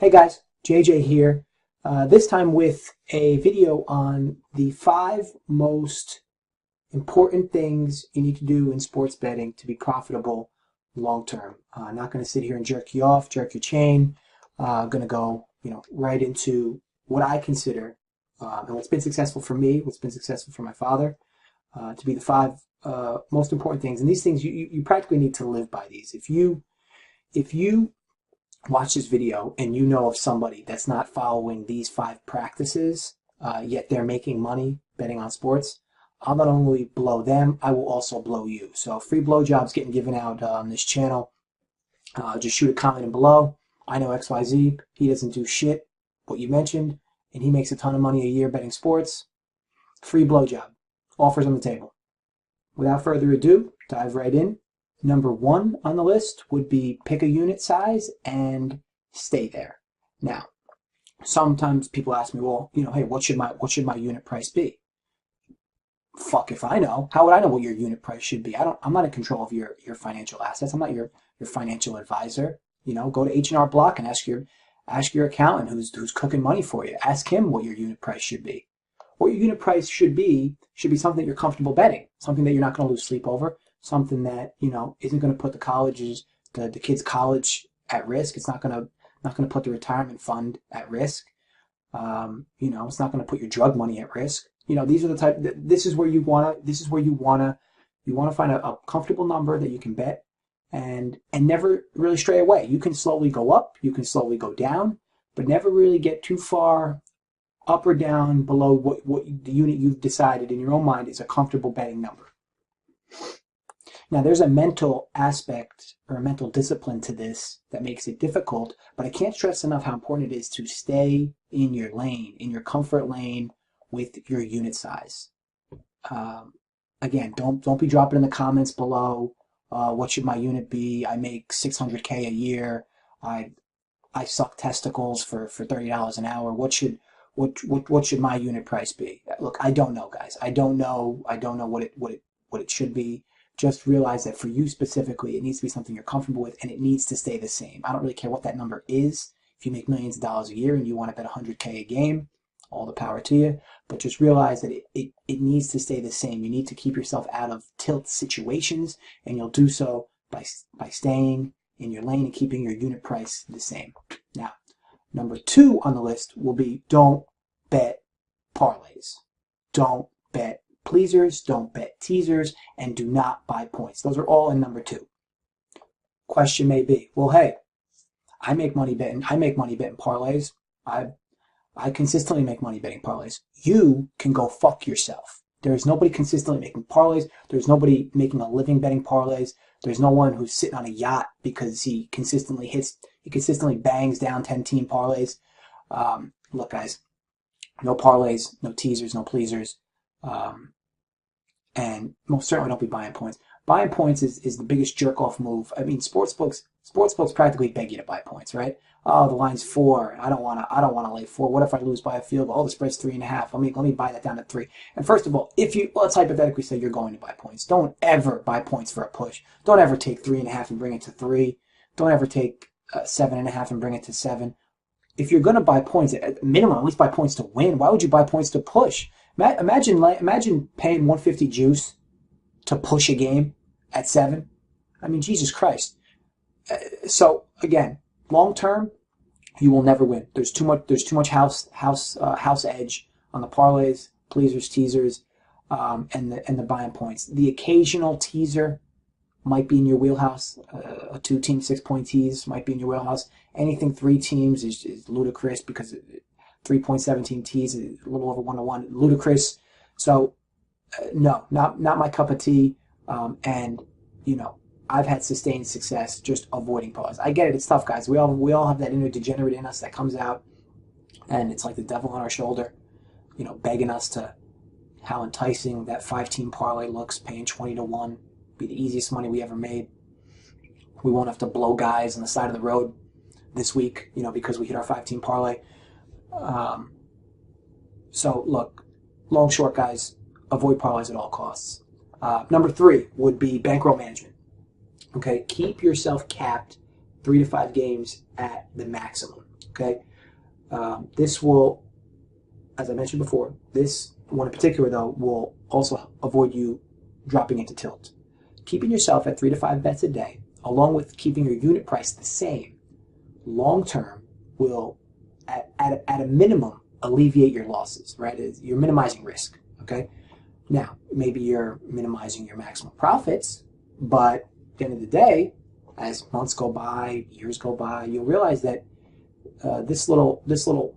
Hey guys, JJ here. This time with a video on the 5 most important things you need to do in sports betting to be profitable long term. Not going to sit here and jerk you off, jerk your chain. Going to go, right into what I consider and what's been successful for me, what's been successful for my father, to be the 5 most important things. And these things you practically need to live by these. If you watch this video and you know of somebody that's not following these 5 practices, yet they're making money betting on sports, I'll not only blow them, I will also blow you. So free blowjobs getting given out on this channel. Just shoot a comment in below. I know XYZ, he doesn't do shit, what you mentioned, and he makes a ton of money a year betting sports. Free blowjob. Offers on the table. Without further ado, dive right in. Number 1 on the list would be pick a unit size and stay there. Now, sometimes people ask me, well, hey, what should my unit price be? Fuck if I know. How would I know what your unit price should be? I'm not in control of your financial assets. I'm not your financial advisor. Go to H&R Block and ask your accountant who's cooking money for you. Ask him what your unit price should be. What your unit price should be something that you're comfortable betting, something that you're not going to lose sleep over, something that isn't going to put the kids' college at risk. It's not going to put the retirement fund at risk. It's not going to put your drug money at risk. These are the type. This is where you wanna find a comfortable number that you can bet and never really stray away. You can slowly go up, you can slowly go down, but never really get too far up or down below what the unit you've decided in your own mind is a comfortable betting number. Now, there's a mental aspect or a mental discipline to this that makes it difficult, but I can't stress enough how important it is to stay in your lane, in your comfort lane with your unit size. Again, don't be dropping in the comments below, what should my unit be? I make $600K a year. I suck testicles for $30 an hour. What should my unit price be? Look, I don't know, guys. I don't know what it should be. Just realize that for you specifically, it needs to be something you're comfortable with, and it needs to stay the same. I don't really care what that number is. If you make millions of dollars a year and you want to bet 100K a game, all the power to you. But just realize that it needs to stay the same. You need to keep yourself out of tilt situations, and you'll do so by staying in your lane and keeping your unit price the same. Now, number 2 on the list will be don't bet parlays. Don't bet pleasers, don't bet teasers, and do not buy points. Those are all in number 2. Question may be, well, hey, I make money betting parlays. I consistently make money betting parlays. You can go fuck yourself. There's nobody consistently making parlays. There's nobody making a living betting parlays. There's no one who's sitting on a yacht because he consistently bangs down 10-team parlays. Look, guys, no parlays, no teasers, no pleasers. And most certainly don't be buying points. Buying points is the biggest jerk-off move. I mean, sportsbooks practically beg you to buy points, right? Oh, the line's 4. I don't wanna lay 4. What if I lose by a field goal? Oh, the spread's 3.5. Let me buy that down to 3. And first of all, let's hypothetically say you're going to buy points. Don't ever buy points for a push. Don't ever take 3.5 and bring it to 3. Don't ever take 7.5 and bring it to 7. If you're gonna buy points, at minimum, at least buy points to win. Why would you buy points to push? Imagine paying 150 juice to push a game at 7. I mean, Jesus Christ. So again, long term, you will never win. There's too much house edge on the parlays, pleasers, teasers, and the buying points. The occasional teaser might be in your wheelhouse. A 2-team 6-point tease might be in your wheelhouse. Anything 3 teams is ludicrous because 3.17 tees is a little over 1-to-1. Ludicrous. So no, not my cup of tea. And I've had sustained success just avoiding parlays. I get it. It's tough, guys. We all have that inner degenerate in us that comes out, and it's like the devil on our shoulder, begging us to how enticing that 5-team parlay looks, paying 20-to-1, be the easiest money we ever made. We won't have to blow guys on the side of the road this week, because we hit our 5-team parlay. So look, long short, guys, avoid parlays at all costs. Number 3 would be bankroll management. Okay, keep yourself capped 3 to 5 games at the maximum. Okay, this will, as I mentioned before, this one in particular though will also avoid you dropping into tilt. Keeping yourself at 3 to 5 bets a day, along with keeping your unit price the same, long term will, at a minimum, alleviate your losses. Right, you're minimizing risk. Okay, now maybe you're minimizing your maximum profits, but at the end of the day, as months go by, years go by, you'll realize that this little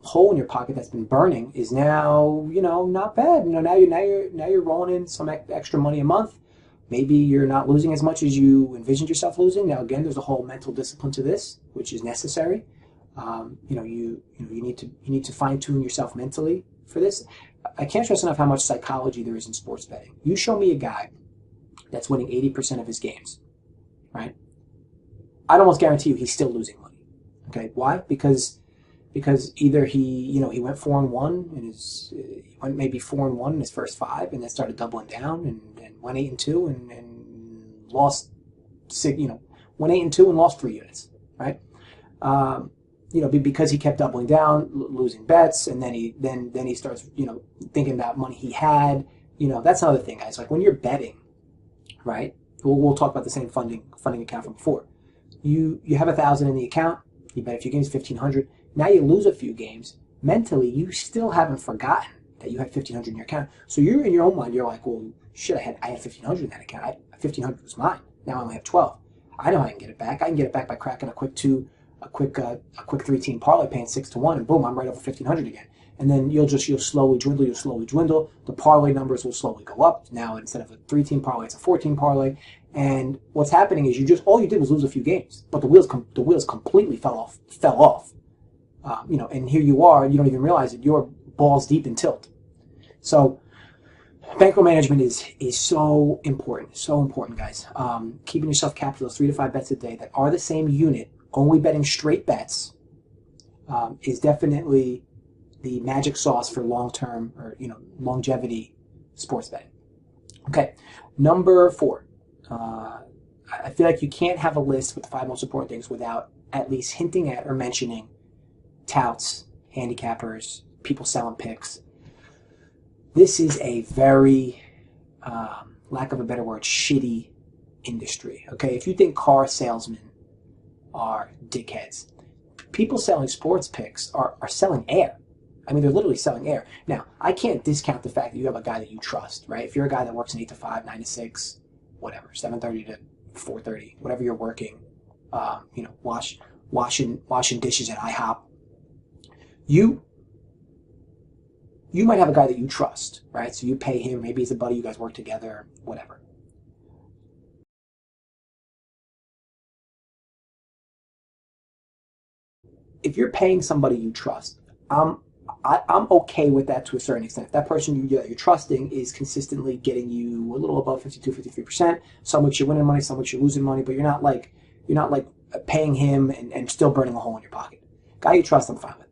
hole in your pocket that's been burning is now, not bad. Now you're rolling in some extra money a month. Maybe you're not losing as much as you envisioned yourself losing. Now again, there's a whole mental discipline to this, which is necessary. You need to fine tune yourself mentally for this. I can't stress enough how much psychology there is in sports betting. You show me a guy that's winning 80% of his games, right? I'd almost guarantee you he's still losing money. Okay, why? Because either he went 4-1 and he went maybe 4-1 in his first 5, and then started doubling down and went 8-2 and lost 6. Went 8-2 and lost 3 units, right? Because he kept doubling down, losing bets, and then he starts thinking about money he had. That's another thing, guys. Like when you're betting, right? We'll talk about the same funding account from before. You have 1,000 in the account. You bet a few games, 1,500. Now you lose a few games. Mentally, you still haven't forgotten that you had 1,500 in your account. So you're in your own mind. You're like, well, shit, I had 1,500 in that account. 1,500 was mine. Now I only have 12. I know I can get it back. I can get it back by cracking a quick 3-team parlay, paying 6-1, and boom, I'm right over 1,500 again. And then you'll slowly dwindle. The parlay numbers will slowly go up. Now instead of a 3-team parlay, it's a 4-team parlay. And what's happening is all you did was lose a few games, but the wheels completely fell off. And here you are, you don't even realize it. You're balls deep in tilt. So bankroll management is so important, guys. Keeping yourself capped to those 3 to 5 bets a day that are the same unit, only betting straight bets, is definitely the magic sauce for long-term or longevity sports betting. Okay, number 4. I feel like you can't have a list with the 5 most important things without at least hinting at or mentioning touts, handicappers, people selling picks. This is a very, lack of a better word, shitty industry. Okay, if you think car salesmen are dickheads, people selling sports picks are selling air. I mean, they're literally selling air. Now, I can't discount the fact that you have a guy that you trust, right? If you're a guy that works an 8 to 5, 9 to 6, whatever, 7:30 to 4:30, whatever you're working, washing dishes at IHOP, you might have a guy that you trust, right? So you pay him, maybe he's a buddy, you guys work together, whatever. If you're paying somebody you trust, I'm okay with that to a certain extent. If that person you're trusting is consistently getting you a little above 52, 53%, some weeks you're winning money, some weeks you're losing money, but you're not like paying him and still burning a hole in your pocket. Guy you trust, I'm fine with.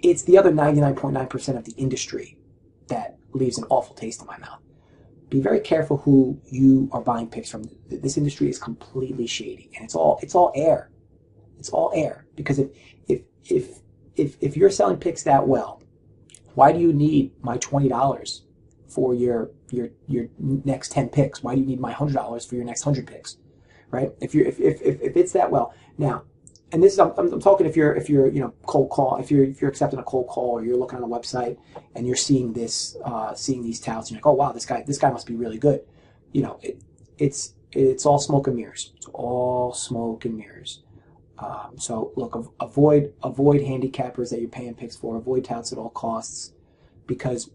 It's the other 99.9% of the industry that leaves an awful taste in my mouth. Be very careful who you are buying picks from. This industry is completely shady, and it's all air. It's all air. Because if you're selling picks that well, why do you need my $20 for your next 10 picks? Why do you need my $100 for your next 100 picks? Right? If it's that well. Now, and this is I'm talking if you're cold call, if you're accepting a cold call, or you're looking on a website and you're seeing these touts, and you're like, oh wow, this guy must be really good. It's all smoke and mirrors. It's all smoke and mirrors. So look, avoid handicappers that you're paying picks for. Avoid touts at all costs, because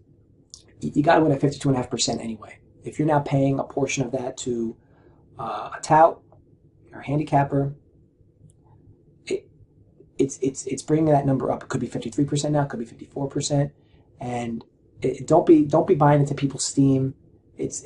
you got to win at 52.5% anyway. If you're now paying a portion of that to a tout or a handicapper, it's bringing that number up. It could be 53% now. It could be 54%, and don't be buying into people's steam. It's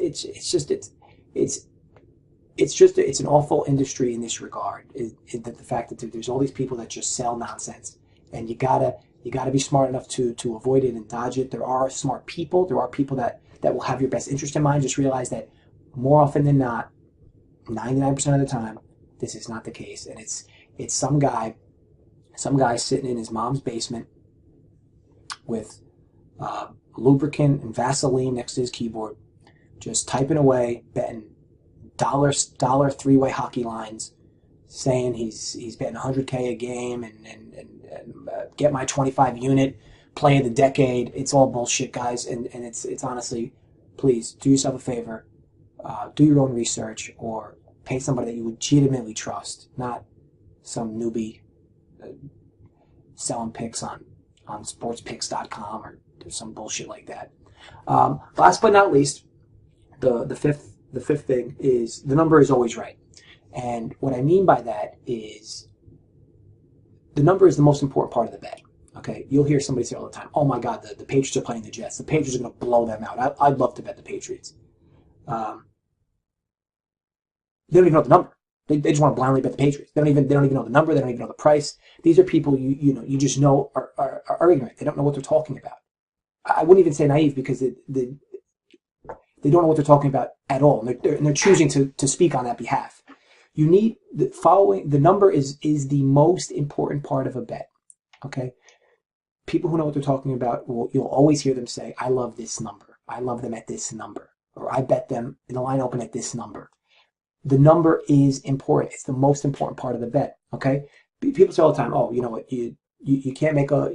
an awful industry in this regard. The fact that there's all these people that just sell nonsense, and you gotta be smart enough to avoid it and dodge it. There are smart people. There are people that will have your best interest in mind. Just realize that more often than not, 99% of the time, this is not the case, and It's some guy sitting in his mom's basement with lubricant and Vaseline next to his keyboard, just typing away, betting dollar three-way hockey lines, saying he's betting 100K a game and get my 25 unit play of the decade. It's all bullshit, guys, and it's honestly, please do yourself a favor, do your own research or pay somebody that you legitimately trust, not some newbie selling picks on sportspicks.com or some bullshit like that. Last but not least, the fifth thing is the number is always right. And what I mean by that is the number is the most important part of the bet. Okay, you'll hear somebody say all the time, "Oh my God, the Patriots are playing the Jets. The Patriots are going to blow them out. I'd love to bet the Patriots." They don't even know the number. They just want to blindly bet the Patriots. They don't even know the number. They don't even know the price. These are people you just know are ignorant. They don't know what they're talking about. I wouldn't even say naive because they don't know what they're talking about at all, and they're choosing to speak on that behalf. You need the number is the most important part of a bet. Okay, people who know what they're talking about, you'll always hear them say, "I love this number. I love them at this number," or "I bet them in the line open at this number." The number is important. It's the most important part of the bet. Okay, people say all the time, "Oh, you know what? You can't make a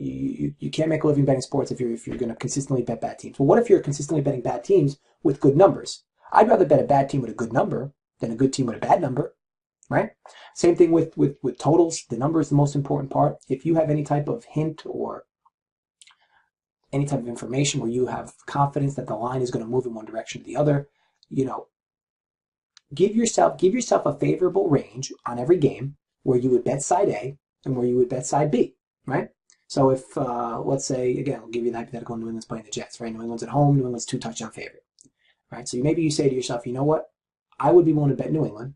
living betting sports if you're going to consistently bet bad teams." Well, what if you're consistently betting bad teams with good numbers? I'd rather bet a bad team with a good number than a good team with a bad number, right? Same thing with totals. The number is the most important part. If you have any type of hint or any type of information where you have confidence that the line is going to move in one direction or the other, give yourself a favorable range on every game where you would bet side A and where you would bet side B, right? So if, let's say, again, I'll give you the hypothetical, New England's playing the Jets, right? New England's at home, New England's 2-touchdown favorite, right? So maybe you say to yourself, you know what? I would be willing to bet New England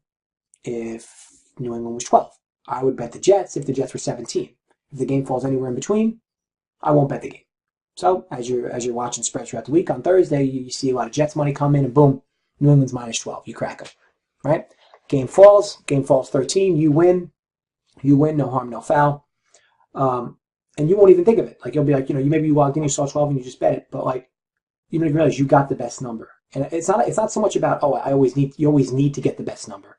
if New England was 12. I would bet the Jets if the Jets were 17. If the game falls anywhere in between, I won't bet the game. So as you're watching spreads throughout the week, on Thursday, you see a lot of Jets money come in, and boom, New England's minus 12. You crack them, right? Game falls 13. You win, no harm, no foul. And you won't even think of it. Like, you'll be like, maybe you walked in, you saw 12 and you just bet it, but like, you don't even realize you got the best number. And it's not so much about, you always need to get the best number.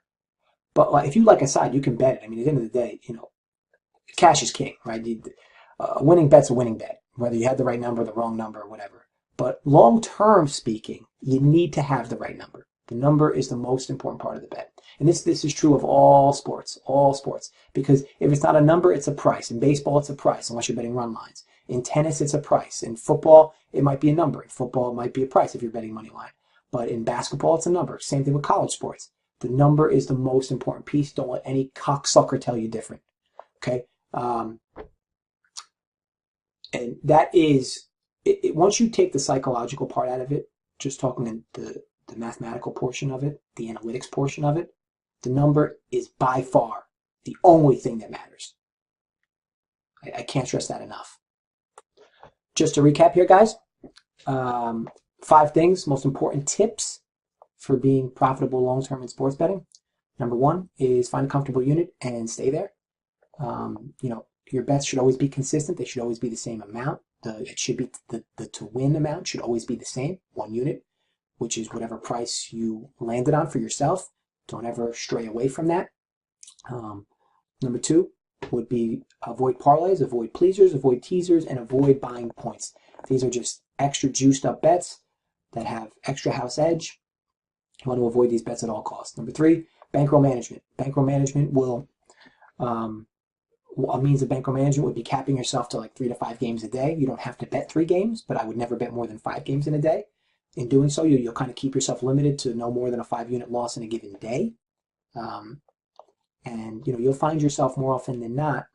But like, if you like a side, you can bet it. I mean, at the end of the day, cash is king, right? A winning bet's a winning bet, whether you had the right number, the wrong number, or whatever. But long-term speaking, you need to have the right number. The number is the most important part of the bet. And this is true of all sports, because if it's not a number, it's a price. In baseball, it's a price, unless you're betting run lines. In tennis, it's a price. In football, it might be a number. In football, it might be a price if you're betting money line. But in basketball, it's a number. Same thing with college sports. The number is the most important piece. Don't let any cocksucker tell you different. Okay? And that is, once you take the psychological part out of it, just talking in the mathematical portion of it, the analytics portion of it, the number is by far the only thing that matters. I can't stress that enough. Just to recap here, guys, 5 things, most important tips for being profitable long-term in sports betting. Number 1 is find a comfortable unit and stay there. Your bets should always be consistent. They should always be the same amount. It should be the to-win amount should always be the same, 1 unit, which is whatever price you landed on for yourself. Don't ever stray away from that. Number 2 would be avoid parlays, avoid pleasers, avoid teasers, and avoid buying points. These are just extra juiced up bets that have extra house edge. You want to avoid these bets at all costs. Number 3, bankroll management. Bankroll management will, a means of bankroll management would be capping yourself to like 3 to 5 games a day. You don't have to bet 3 games, but I would never bet more than 5 games in a day. In doing so, you'll kind of keep yourself limited to no more than a 5-unit loss in a given day. And you'll find yourself more often than not.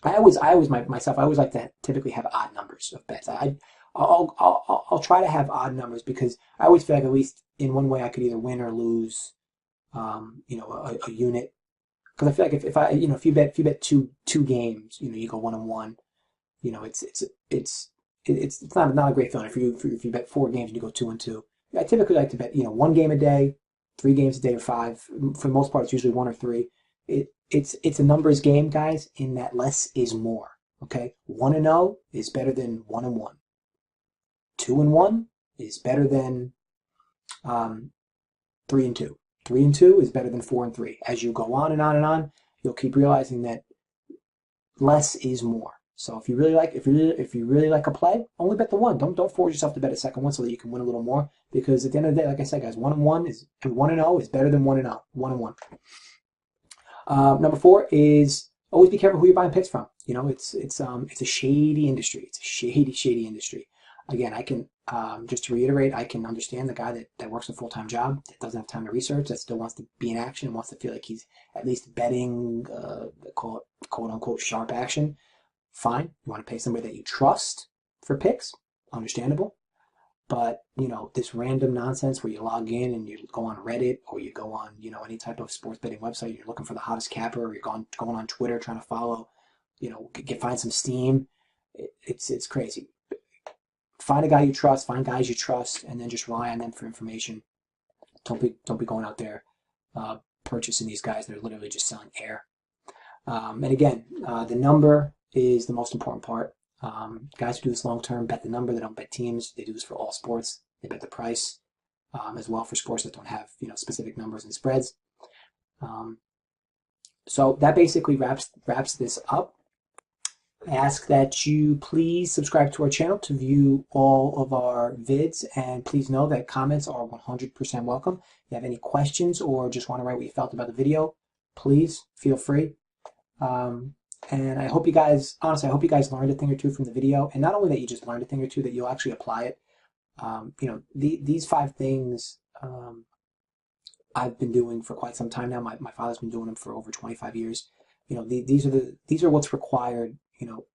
I always like to typically have odd numbers of bets. I'll try to have odd numbers because I always feel like at least in one way I could either win or lose, a unit. Because I feel like if you bet two games, you go 1-1. It's not a great feeling. If you bet 4 games and you go 2-2. I typically like to bet 1 game a day, 3 games a day, or 5. For the most part, it's usually 1 or 3. it's a numbers game, guys, in that less is more. Okay, 1-0 is better than 1-1. 2-1 is better than 3-2. 3-2 is better than 4-3. As you go on and on and on, you'll keep realizing that less is more. So if you really like a play, only bet the one. Don't force yourself to bet a second one so that you can win a little more. Because at the end of the day, like I said, guys, 1-1 is 1-0 is better than 1-0. 1-1. Number 4 is always be careful who you're buying picks from. You know, it's a shady industry. It's a shady industry. Again, I can just to reiterate, I can understand the guy that works a full-time job, that doesn't have time to research, that still wants to be in action and wants to feel like he's at least betting, quote unquote sharp action. Fine. You want to pay somebody that you trust for picks, understandable. But, you know, this random nonsense where you log in and you go on Reddit or you go on, you know, any type of sports betting website, you're looking for the hottest capper, or you're going on Twitter trying to follow, you know, find some steam. It's crazy. Find a guy you trust, find guys you trust, and then just rely on them for information. Don't be going out there purchasing these guys that are literally just selling air. And again, the number is the most important part. Guys who do this long term bet the number. They don't bet teams. They do this for all sports. They bet the price as well for sports that don't have, you know, specific numbers and spreads. So that basically wraps this up. I ask that you please subscribe to our channel to view all of our vids, and please know that comments are 100% welcome. If you have any questions or just want to write what you felt about the video, please feel free. And I hope you guys, honestly, I hope you guys learned a thing or two from the video, and not only that you just learned a thing or two, that you'll actually apply it. You know, these 5 things I've been doing for quite some time now. My father's been doing them for over 25 years. You know, these are what's required, you know,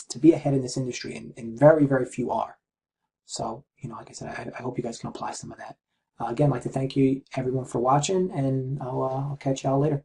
to be ahead in this industry, and very, very few are. So, you know, like I said, I hope you guys can apply some of that. Again, I'd like to thank you everyone for watching, and I'll catch y'all later.